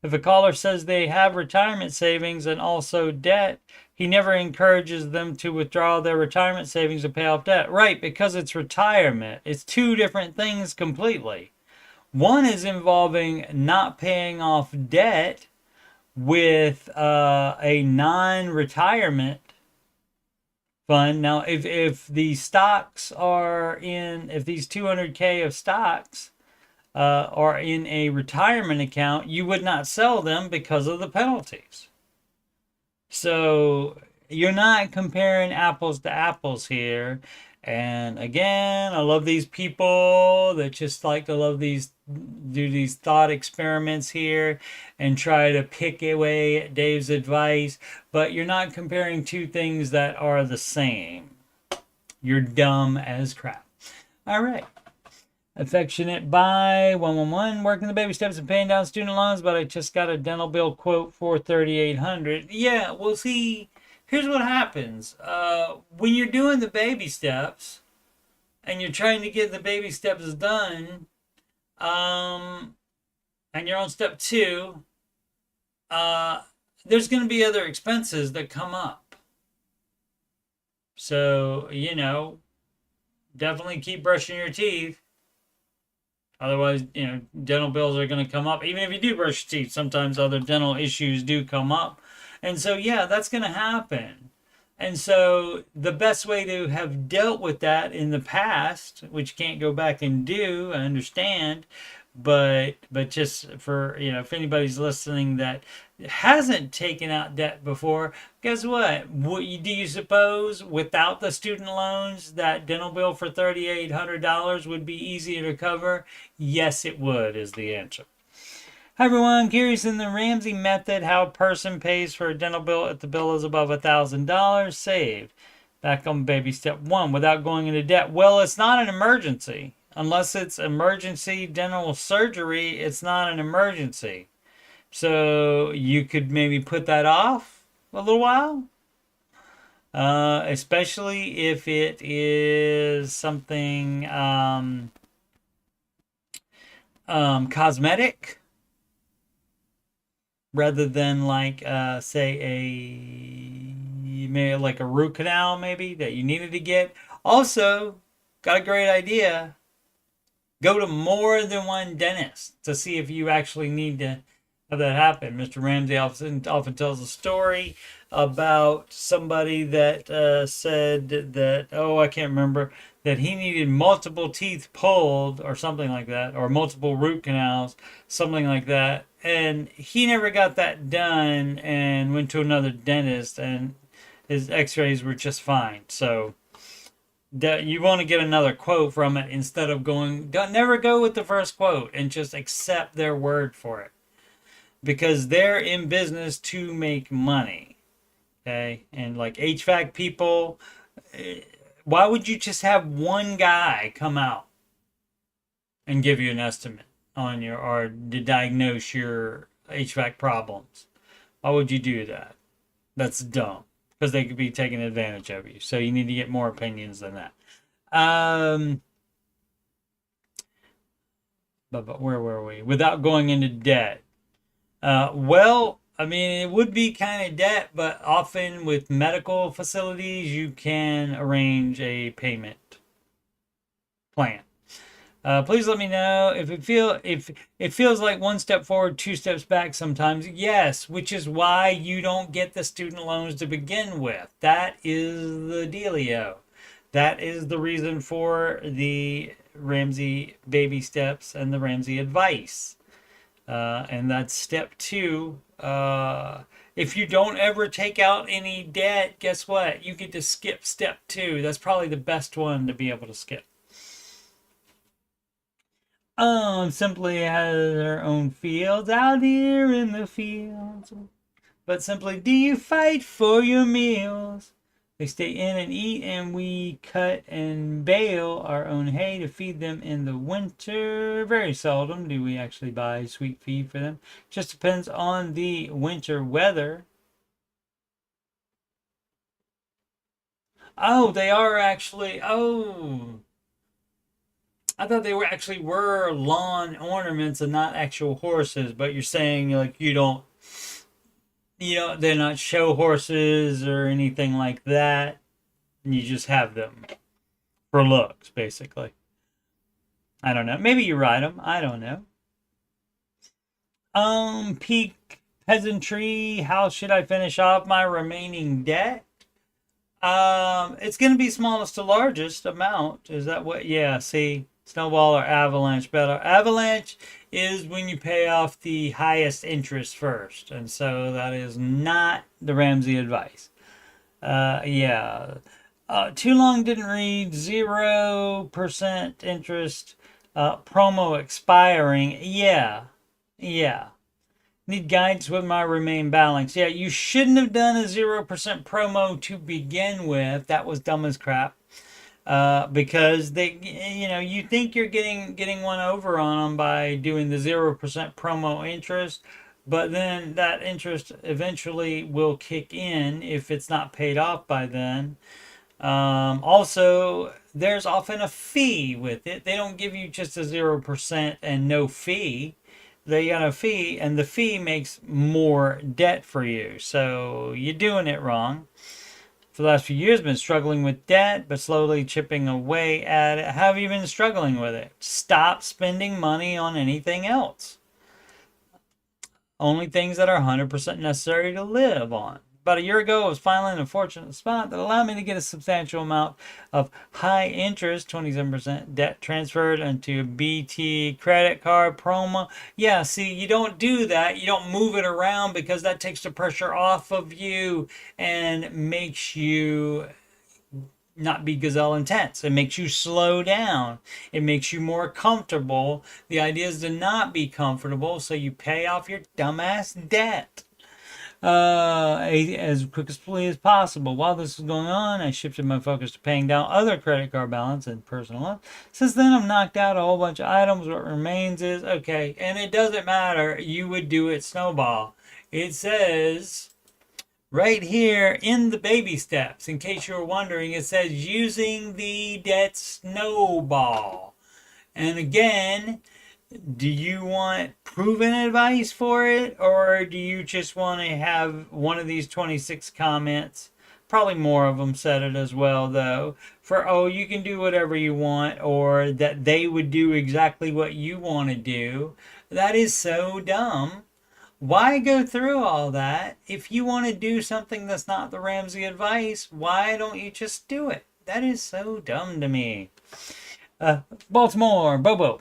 If a caller says they have retirement savings and also debt, he never encourages them to withdraw their retirement savings to pay off debt. Right, because it's retirement. It's 2 different things completely. One is involving not paying off debt with a non-retirement fund. Now, if the stocks are if these 200K of stocks are in a retirement account, you would not sell them because of the penalties. So you're not comparing apples to apples here. And again, I love these people that just like to do these thought experiments here and try to pick away at Dave's advice. But you're not comparing 2 things that are the same. You're dumb as crap. All right. Affectionate by 111, working the baby steps and paying down student loans, but I just got a dental bill quote for $3,800. Yeah, well, see, here's what happens. When you're doing the baby steps and you're trying to get the baby steps done, and you're on step 2, there's going to be other expenses that come up. So, definitely keep brushing your teeth. Otherwise, dental bills are going to come up. Even if you do brush your teeth, sometimes other dental issues do come up. And so, yeah, that's going to happen. And so the best way to have dealt with that in the past, which you can't go back and do, I understand, but just for, if anybody's listening that hasn't taken out debt before, guess what? Do you suppose without the student loans, that dental bill for $3,800 would be easier to cover? Yes, it would, is the answer. Hi everyone, curious in the Ramsey method how a person pays for a dental bill if the bill is above $1,000 saved. Back on baby step 1 without going into debt. Well, it's not an emergency. Unless it's emergency dental surgery, it's not an emergency. So you could maybe put that off a little while. Especially if it is something cosmetic, rather than say maybe like a root canal maybe that you needed to get. Also, got a great idea. Go to more than one dentist to see if you actually need to have that happen. Mr. Ramsey often tells a story about somebody that said that, oh, I can't remember, that he needed multiple teeth pulled or something like that, or multiple root canals, something like that. And he never got that done and went to another dentist, and his x-rays were just fine. So that you want to get another quote from it instead of never go with the first quote and just accept their word for it, because they're in business to make money. Okay. And like HVAC people, why would you just have one guy come out and give you an estimate on your, or to diagnose your HVAC problems? Why would you do that? That's dumb, because they could be taking advantage of you. So you need to get more opinions than that. But where were we? Without going into debt. Well, I mean, it would be kind of debt, but often with medical facilities, you can arrange a payment plan. Please let me know if it feels like one step forward, two steps back sometimes. Yes, which is why you don't get the student loans to begin with. That is the dealio. That is the reason for the Ramsey baby steps and the Ramsey advice. And that's step 2. If you don't ever take out any debt, guess what? You get to skip step 2. That's probably the best one to be able to skip. Simply has their own fields out here in the fields. But simply, do you fight for your meals? They stay in and eat, and we cut and bale our own hay to feed them in the winter. Very seldom do we actually buy sweet feed for them. Just depends on the winter weather. Oh, they are actually. Oh, I thought they were lawn ornaments and not actual horses. But you're saying like you don't. They're not show horses or anything like that. You just have them for looks, basically. I don't know. Maybe you ride them. I don't know. Peak peasantry. How should I finish off my remaining debt? It's going to be smallest to largest amount. Is that what? Yeah, see. Snowball or avalanche better. Avalanche is when you pay off the highest interest first. And so that is not the Ramsey advice. Yeah. Too long didn't read. 0% interest. Promo expiring. Yeah. Need guidance with my remain balance. Yeah, you shouldn't have done a 0% promo to begin with. That was dumb as crap. Because they, you think you're getting one over on them by doing the 0% promo interest, but then that interest eventually will kick in if it's not paid off by then. Also, there's often a fee with it. They don't give you just a 0% and no fee. They got a fee, and the fee makes more debt for you. So you're doing it wrong. For the last few years, been struggling with debt, but slowly chipping away at it. How have you been struggling with it? Stop spending money on anything else. Only things that are 100% necessary to live on. About a year ago, I was finally in a fortunate spot that allowed me to get a substantial amount of high interest, 27% debt transferred into a BT credit card promo. Yeah, see, you don't do that. You don't move it around because that takes the pressure off of you and makes you not be gazelle intense. It makes you slow down. It makes you more comfortable. The idea is to not be comfortable, so you pay off your dumbass debt as quickly as possible. While this was going on, I shifted my focus to paying down other credit card balance and personal loans. Since then, I've knocked out a whole bunch of items. What remains is, okay, and it doesn't matter. You would do it snowball. It says right here in the baby steps, in case you were wondering, it says using the debt snowball. And again, do you want proven advice for it, or do you just want to have one of these 26 comments probably more of them said it as well, though. For, oh, you can do whatever you want, or that they would do exactly what you want to do. That is so dumb. Why go through all that? If you want to do something that's not the Ramsey advice, why don't you just do it? That is so dumb to me. Baltimore, Bobo.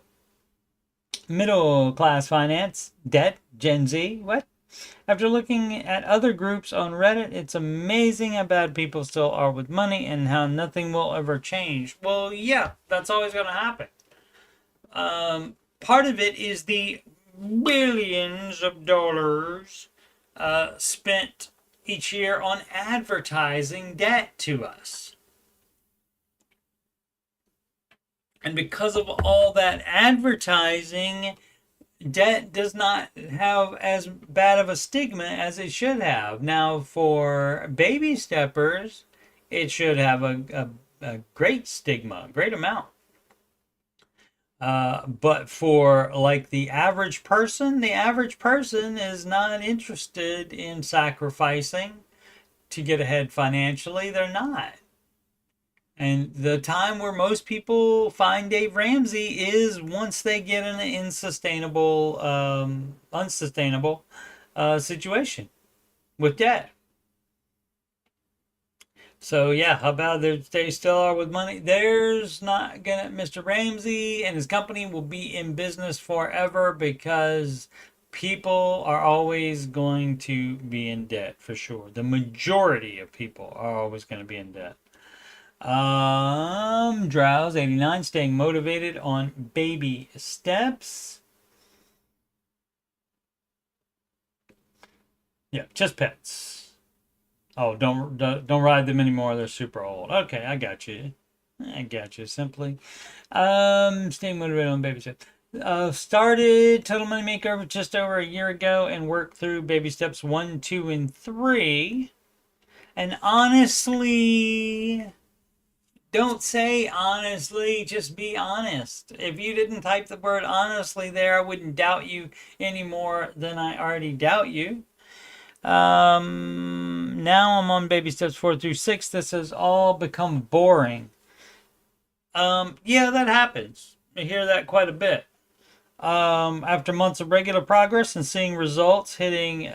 Middle class finance, debt, Gen Z, what? After looking at other groups on Reddit, it's amazing how bad people still are with money and how nothing will ever change. Well, yeah, that's always going to happen. Part of it is the billions of dollars spent each year on advertising debt to us. And because of all that advertising, debt does not have as bad of a stigma as it should have. Now, for baby steppers, it should have a great stigma, a great amount. But for like the average person is not interested in sacrificing to get ahead financially. They're not. And the time where most people find Dave Ramsey is once they get in an unsustainable situation with debt. So yeah, how about they still are with money? There's not gonna, Mr. Ramsey and his company will be in business forever because people are always going to be in debt for sure. The majority of people are always going to be in debt. Drowse 89, staying motivated on baby steps. Yeah, just pets. Oh, don't ride them anymore. They're super old. Okay, I got you. Simply. Staying motivated on baby steps. Started Total Money Makeover just over a year ago and worked through baby steps 1, 2, and 3. And honestly, don't say honestly, just be honest. If you didn't type the word honestly there, I wouldn't doubt you any more than I already doubt you. Now I'm on baby steps 4 through 6. This has all become boring. Yeah, that happens. I hear that quite a bit. After months of regular progress and seeing results hitting,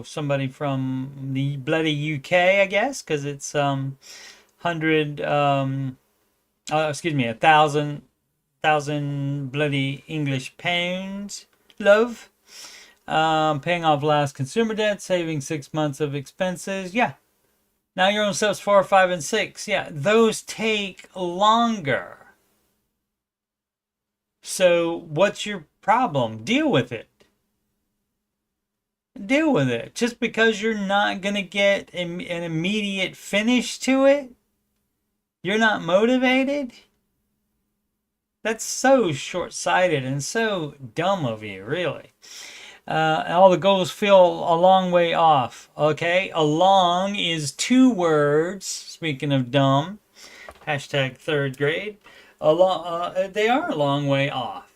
somebody from the bloody UK, I guess, because it's, 1,000 bloody English pounds, love. Paying off last consumer debt, saving 6 months of expenses. Yeah. Now you're on steps 4, 5, and 6. Yeah, those take longer. So what's your problem? Deal with it. Deal with it. Just because you're not going to get an immediate finish to it, you're not motivated? That's so short-sighted and so dumb of you, really. All the goals feel a long way off. Okay, along is 2 words. Speaking of dumb, hashtag 3rd grade. They are a long way off.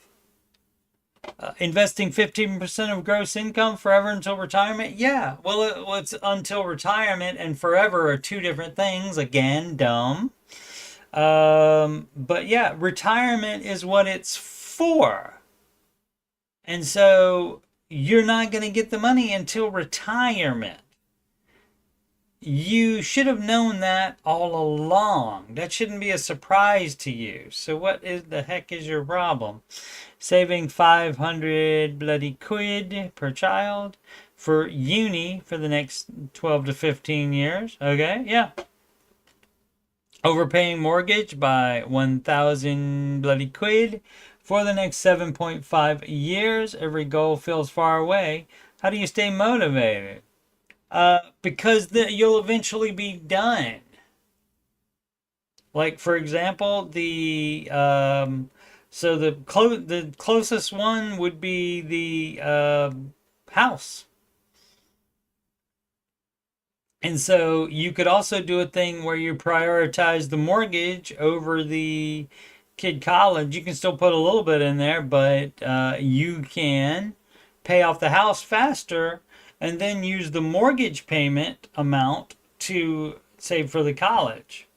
Investing 15% of gross income forever until retirement. Yeah, well, it's until retirement and forever are 2 different things. Again, dumb. But yeah, retirement is what it's for. And so you're not going to get the money until retirement. You should have known that all along. That shouldn't be a surprise to you. So what is the heck is your problem? Saving 500 bloody quid per child for uni for the next 12 to 15 years. Okay, yeah. Overpaying mortgage by 1,000 bloody quid for the next 7.5 years. Every goal feels far away. How do you stay motivated? Because you'll eventually be done. Like, for example, the closest one would be the house. And so you could also do a thing where you prioritize the mortgage over the kid college. You can still put a little bit in there, but you can pay off the house faster and then use the mortgage payment amount to save for the college.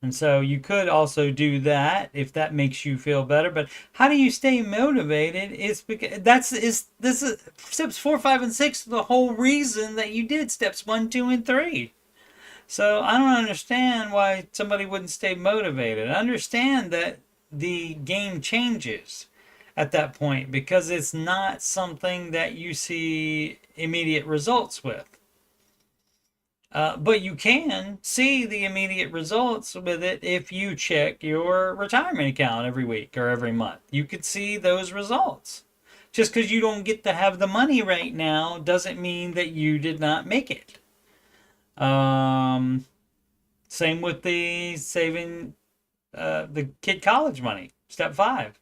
And so you could also do that if that makes you feel better. But how do you stay motivated? It's because this is steps 4, 5, and 6. The whole reason that you did steps 1, 2, and 3. So I don't understand why somebody wouldn't stay motivated. I understand that the game changes at that point because it's not something that you see immediate results with. But you can see the immediate results with it if you check your retirement account every week or every month. You could see those results. Just because you don't get to have the money right now doesn't mean that you did not make it. Same with the saving the kid college money, step 5.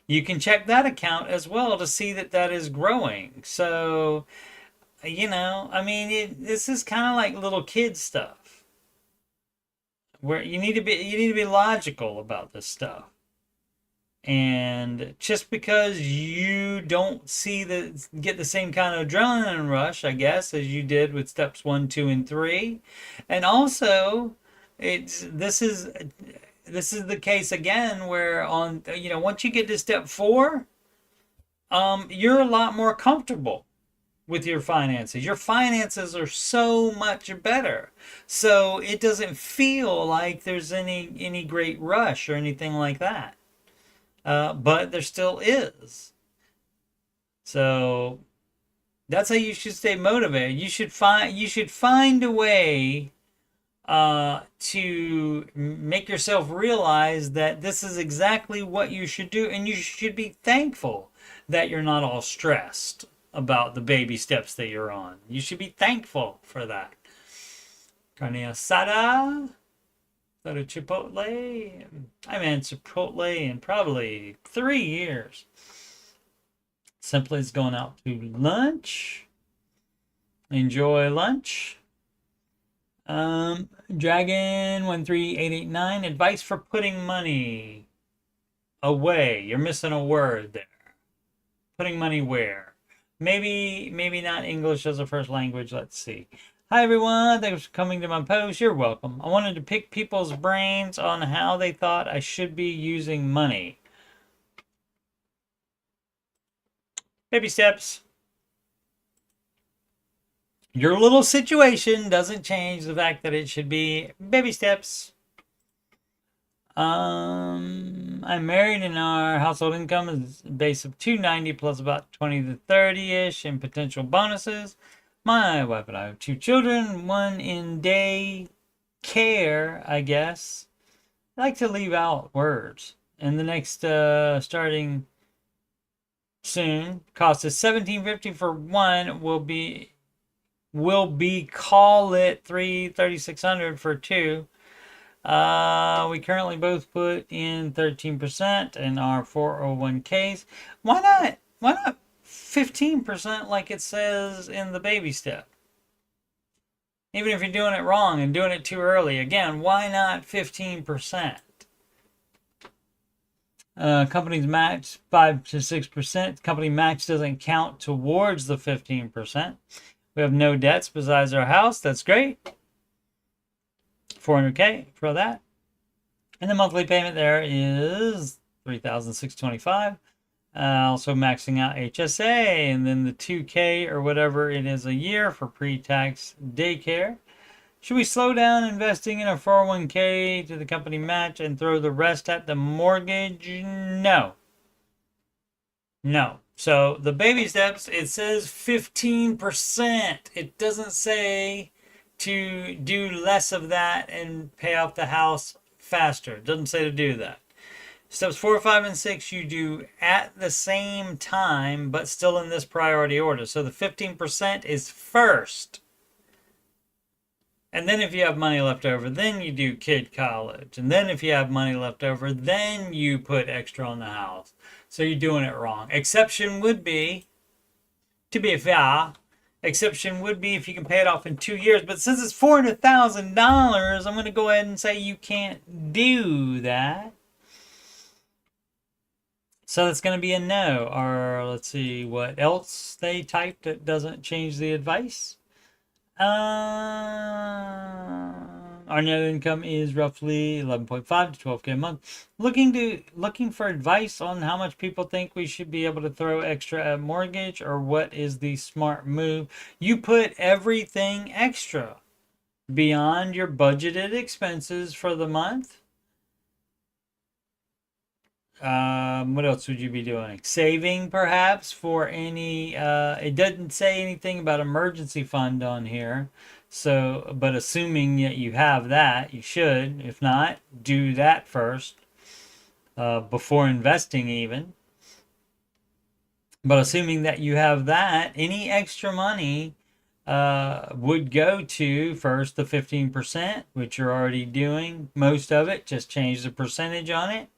You can check that account as well to see that that is growing. So, I mean, this is kind of like little kid stuff, where you need to be logical about this stuff. And just because you don't get the same kind of adrenaline rush, I guess, as you did with steps 1, 2, and 3, and also this is the case again where once you get to step 4, you're a lot more comfortable with your finances. Your finances are so much better. So it doesn't feel like there's any great rush or anything like that. But there still is. So that's how you should stay motivated. You should find a way to make yourself realize that this is exactly what you should do, and you should be thankful that you're not all stressed about the baby steps that you're on. You should be thankful for that. Carne asada, Chipotle. I haven't had Chipotle in probably 3 years. Simply is going out to lunch. Enjoy lunch. Dragon 13889. Advice for putting money away. You're missing a word there. Putting money where? Maybe not English as a first language. Let's see. Hi everyone, thanks for coming to my post. You're welcome. I wanted to pick people's brains on how they thought I should be using money. Baby steps. Your little situation doesn't change the fact that it should be baby steps. I'm married and our household income is a base of $290 plus about 20 to 30-ish in potential bonuses. My wife and I have 2 children, one in day care, I guess. I like to leave out words. And the next starting soon, cost is $1,750 for one, will be call it $3,600 for 2. We currently both put in 13% in our 401ks. Why not 15% like it says in the baby step? Even if you're doing it wrong and doing it too early, again, why not 15%? Companies match 5 to 6%. Company match doesn't count towards the 15%. We have no debts besides our house. That's great. $400K for that. And the monthly payment there is $3,625. Also maxing out HSA, and then the $2K or whatever it is a year for pre-tax daycare. Should we slow down investing in a 401K to the company match and throw the rest at the mortgage? No. So the baby steps, it says 15%. It doesn't say to do less of that and pay off the house faster. It doesn't say to do that. Steps 4, 5, and 6 you do at the same time, but still in this priority order. So the 15% is first. And then if you have money left over, then you do kid college. And then if you have money left over, then you put extra on the house. So you're doing it wrong. Exception would be, to be fair, exception would be if you can pay it off in 2 years. But since it's $400,000, I'm going to go ahead and say you can't do that. So that's going to be a no. Or let's see what else they typed that doesn't change the advice. Our net income is roughly 11.5 to 12K a month. Looking for advice on how much people think we should be able to throw extra at mortgage, or what is the smart move? You put everything extra beyond your budgeted expenses for the month. What else would you be doing? Saving perhaps for any, it doesn't say anything about emergency fund on here. So, but assuming that you have that, you should. If not, do that first, before investing even. But assuming that you have that, any extra money would go to first the 15%, which you're already doing most of it. Just change the percentage on it.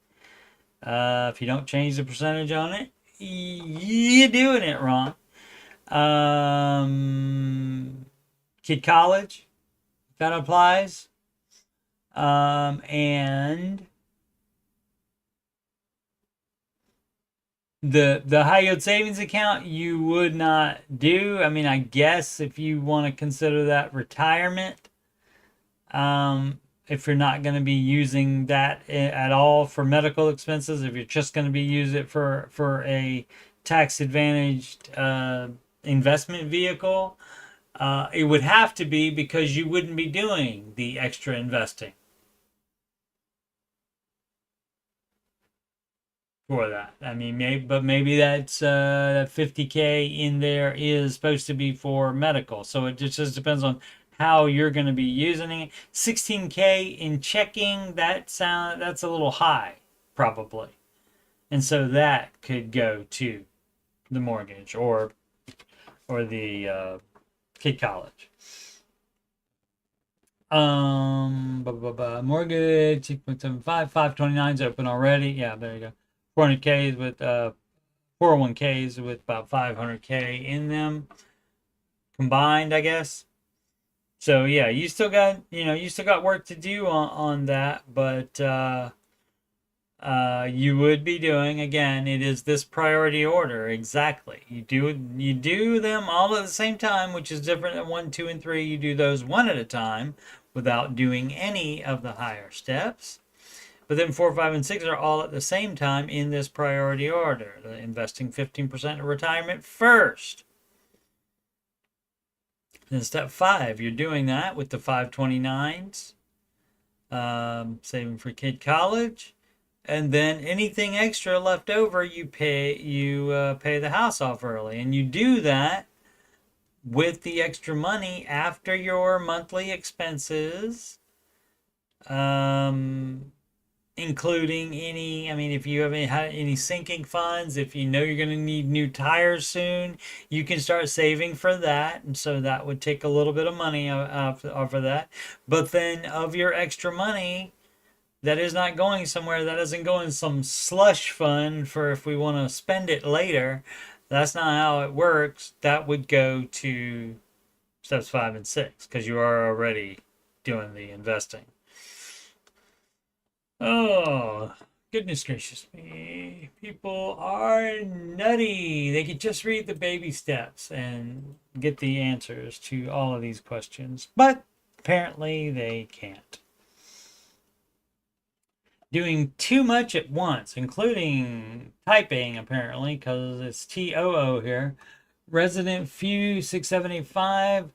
If you don't change the percentage on it, you're doing it wrong. Kid college, that applies. And the high yield savings account you would not do. I mean, I guess if you want to consider that retirement, if you're not going to be using that at all for medical expenses, if you're just going to be using it for a tax advantaged investment vehicle, it would have to be, because you wouldn't be doing the extra investing for that. I mean, maybe that's 50K in there is supposed to be for medical. So it just depends on how you're going to be using it. 16K in checking, that's a little high probably. And so that could go to the mortgage or the kid college. Mortgage 6.75, 529 is open already. Yeah, there you go. 400Ks with 401Ks with about 500K in them combined, I guess. So yeah, you still got work to do on that, but you would be doing, again, it is this priority order exactly. You do them all at the same time, which is different than 1, 2, and 3. You do those one at a time without doing any of the higher steps. But then 4, 5, and 6 are all at the same time in this priority order. Investing 15% of retirement first. Then step 5, you're doing that with the 529s, saving for kid college, and then anything extra left over, you pay the house off early, and you do that with the extra money after your monthly expenses, including any, I mean, if you have any sinking funds, if you know you're going to need new tires soon, you can start saving for that. And so that would take a little bit of money off of that. But then of your extra money that is not going somewhere, that doesn't go in some slush fund for if we want to spend it later. That's not how it works. That would go to steps 5 and 6 because you are already doing the investing. Oh, goodness gracious me. People are nutty. They could just read the baby steps and get the answers to all of these questions, but apparently they can't. Doing too much at once, including typing, apparently, because it's TOO here. Resident Few 6785.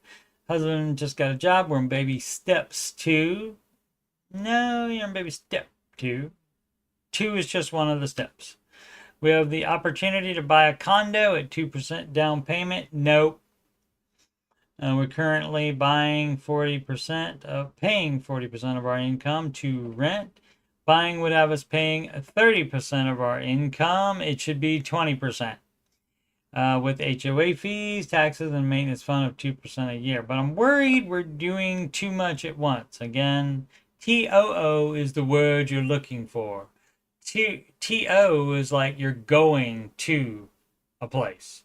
Husband just got a job. We're in baby steps 2. No, you're in baby step 2. 2 is just one of the steps. We have the opportunity to buy a condo at 2% down payment. Nope. We're currently paying 40% of our income to rent. Buying would have us paying 30% of our income. It should be 20%. With HOA fees, taxes, and maintenance fund of 2% a year. But I'm worried we're doing too much at once. Again, TOO is the word you're looking for. TO is like you're going to a place.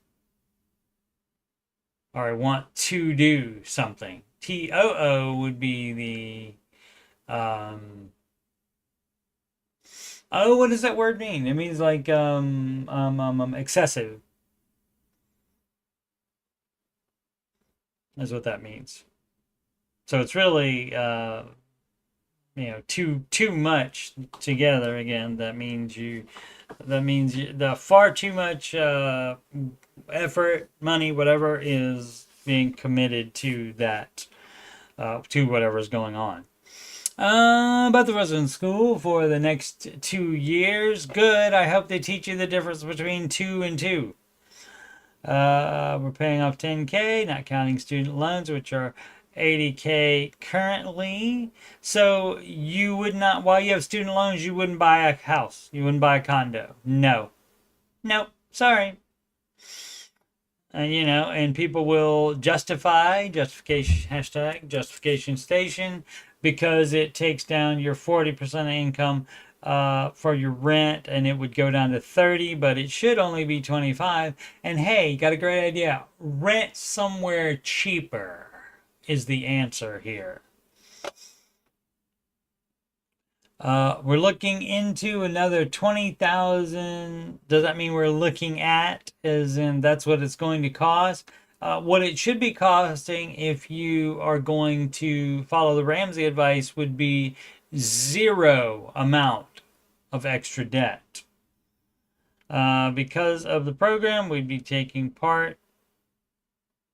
Or I want to do something. TOO would be the what does that word mean? It means like excessive. is what that means. So it's really too much together. Again, that means the far too much effort, money, whatever is being committed to that, to whatever is going on. About the resident school for the next 2 years. Good. I hope they teach you the difference between 2 and 2. We're paying off $10K, not counting student loans, which are $80K currently. So you would not, while you have student loans, you wouldn't buy a house. You wouldn't buy a condo. No. Nope. Sorry. And people will justification station, because it takes down your 40% of income for your rent, and it would go down to 30, but it should only be 25. And hey, got a great idea. Rent somewhere cheaper is the answer here. We're looking into another 20,000. Does that mean we're looking at, as in that's what it's going to cost? What it should be costing, if you are going to follow the Ramsey advice, would be 0 amount of extra debt. Because of the program we'd be taking part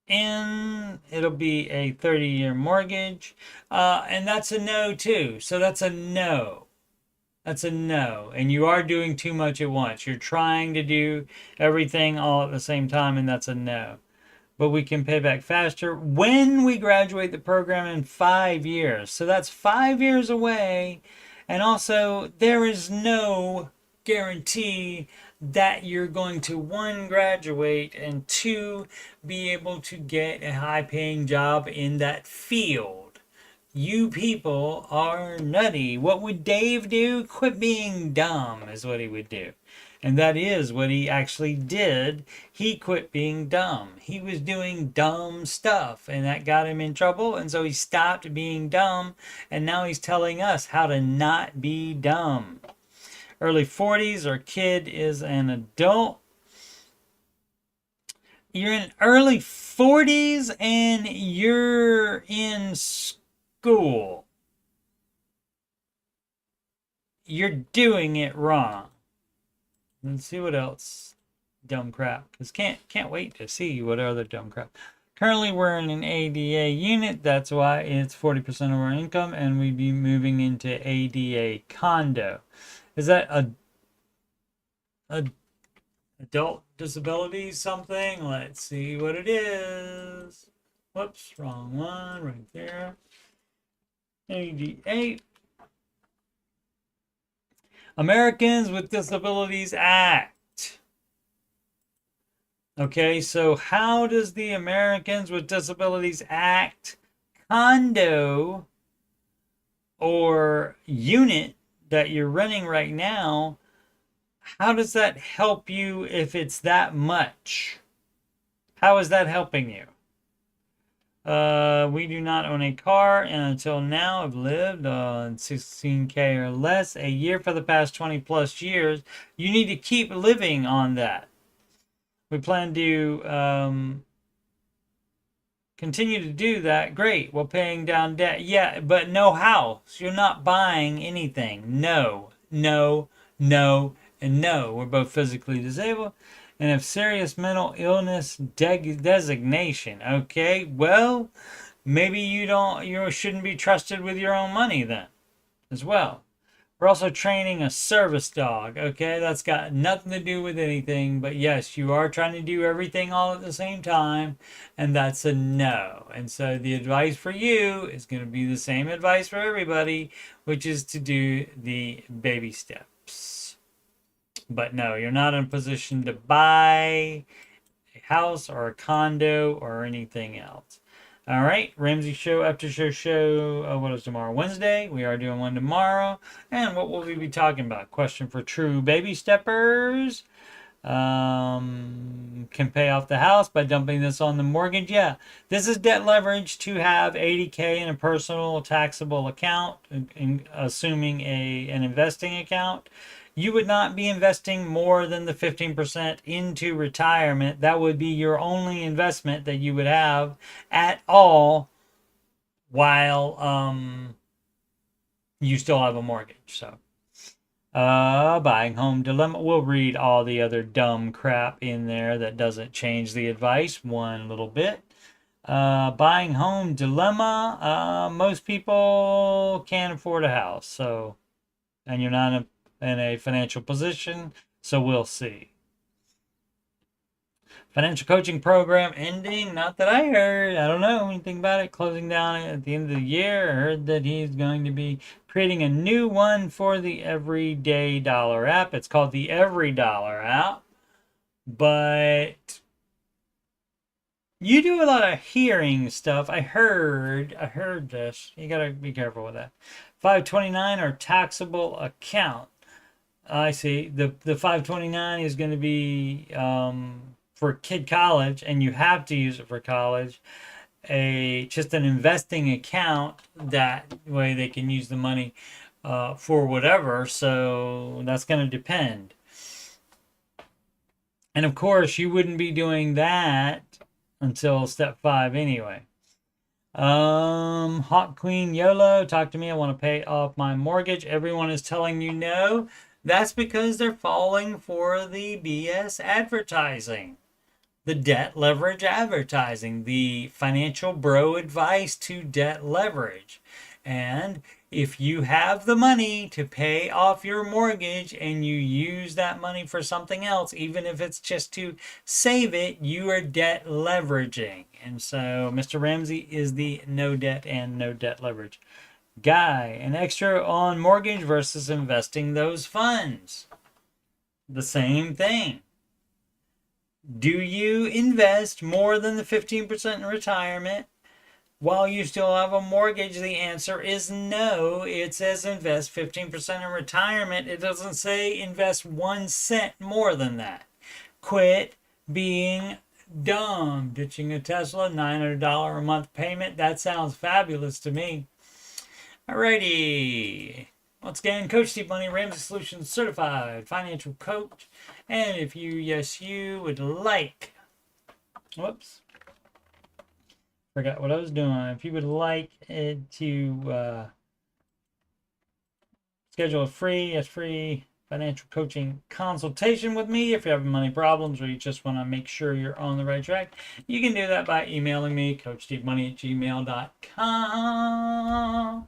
in, it'll be a 30-year mortgage. And that's a no too. So that's a no. That's a no. And you are doing too much at once. You're trying to do everything all at the same time, and that's a no. But we can pay back faster when we graduate the program in 5 years. So that's 5 years away. And also, there is no guarantee that you're going to, 1, graduate, and 2, be able to get a high-paying job in that field. You people are nutty. What would Dave do? Quit being dumb is what he would do. And that is what he actually did. He quit being dumb. He was doing dumb stuff, and that got him in trouble. And so he stopped being dumb, and now he's telling us how to not be dumb. Early 40s, or kid is an adult. You're in early 40s and you're in school. You're doing it wrong. Let's see what else. Dumb crap. Because can't wait to see what other dumb crap. Currently, we're in an ADA unit. That's why it's 40% of our income, and we'd be moving into ADA condo. Is that a adult disability something? Let's see what it is. Whoops, wrong one right there. ADA. Americans with Disabilities Act. Okay, so how does the Americans with Disabilities Act condo or unit that you're running right now, how does that help you if it's that much? How is that helping you? We do not own a car, and until now I've lived on $16K or less a year for the past 20 plus years. You need to keep living on that. We plan to continue to do that. Great. Well, paying down debt. Yeah, but no house. You're not buying anything. No, no, no, and no. We're both physically disabled and have serious mental illness designation. Okay, well, maybe you shouldn't be trusted with your own money then as well. We're also training a service dog. Okay, that's got nothing to do with anything, but yes, you are trying to do everything all at the same time, and that's a no. And so the advice for you is going to be the same advice for everybody, which is to do the baby steps. But no, you're not in a position to buy a house or a condo or anything else. All right, Ramsey Show, Aftershow. What is tomorrow? Wednesday. We are doing one tomorrow. And what will we be talking about? Question for true baby steppers. Can pay off the house by dumping this on the mortgage. Yeah, this is debt leverage to have $80K in a personal taxable account, assuming an investing account. you would not be investing more than the 15% into retirement. That would be your only investment that you would have at all while you still have a mortgage. So buying home dilemma. We'll read all the other dumb crap in there that doesn't change the advice one little bit. Buying home dilemma. Most people can't afford a house, so, and you're not in a financial position, so we'll see. Financial coaching program ending. Not that I heard. I don't know anything about it. Closing down at the end of the year. I heard that he's going to be creating a new one for the Everyday Dollar app. It's called the Every Dollar app. But you do a lot of hearing stuff. I heard this. You gotta be careful with that. 529 or taxable account. I see. The 529 is going to be for kid college, and you have to use it for college. Just an investing account, that way they can use the money for whatever. So that's going to depend. And of course, you wouldn't be doing that until step 5 anyway. Hot Queen YOLO, talk to me. I want to pay off my mortgage. Everyone is telling you no. That's because they're falling for the BS advertising. The debt leverage advertising, the financial bro advice to debt leverage. And if you have the money to pay off your mortgage and you use that money for something else, even if it's just to save it, you are debt leveraging. And so Mr. Ramsey is the no debt and no debt leverage guy. An extra on mortgage versus investing those funds. The same thing. Do you invest more than the 15% in retirement while you still have a mortgage? The answer is no. It says invest 15% in retirement. It doesn't say invest 1 cent more than that. Quit being dumb. Ditching a Tesla, $900 a month payment. That sounds fabulous to me. Alrighty. Once again, Coach Steve Money, Ramsey Solutions Certified Financial Coach. And if you, yes, you would like, whoops, forgot what I was doing. If you would like it to schedule a free financial coaching consultation with me, if you're having money problems or you just want to make sure you're on the right track, you can do that by emailing me, coachstevemoney@gmail.com.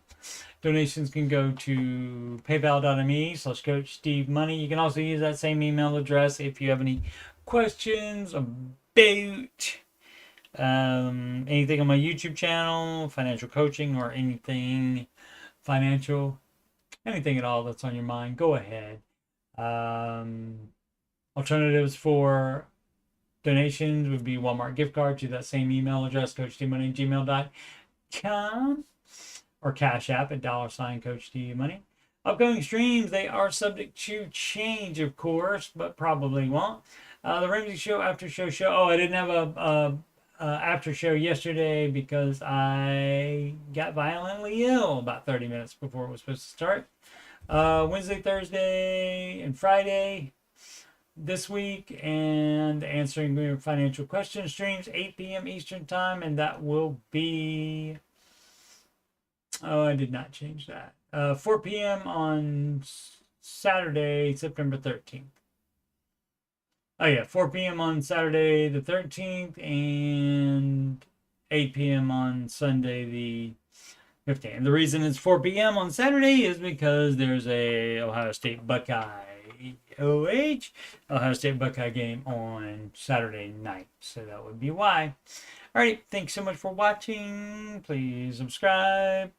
Donations can go to paypal.me/coachstevemoney. You can also use that same email address if you have any questions about anything on my YouTube channel, financial coaching, or anything financial, anything at all that's on your mind. Go ahead. Alternatives for donations would be Walmart gift card to that same email address, coachstevemoney@gmail.com. Or CashApp at $CoachDMoney. Upcoming streams, they are subject to change, of course, but probably won't. The Ramsey Show, Aftershow show. Oh, I didn't have a after show yesterday because I got violently ill about 30 minutes before it was supposed to start. Wednesday, Thursday, and Friday this week, and answering your financial question streams, 8 p.m. Eastern Time, and that will be... Oh, I did not change that. 4 p.m. on Saturday, September 13th. Oh, yeah, 4 p.m. on Saturday the 13th and 8 p.m. on Sunday the 15th. And the reason it's 4 p.m. on Saturday is because there's a Ohio State Buckeye game on Saturday night. So that would be why. All right, thanks so much for watching. Please subscribe,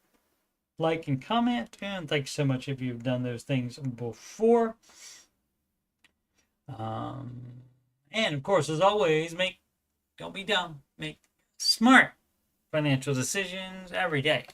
like, and comment. And thanks so much if you've done those things before. And of course, as always, don't be dumb. Make smart financial decisions every day.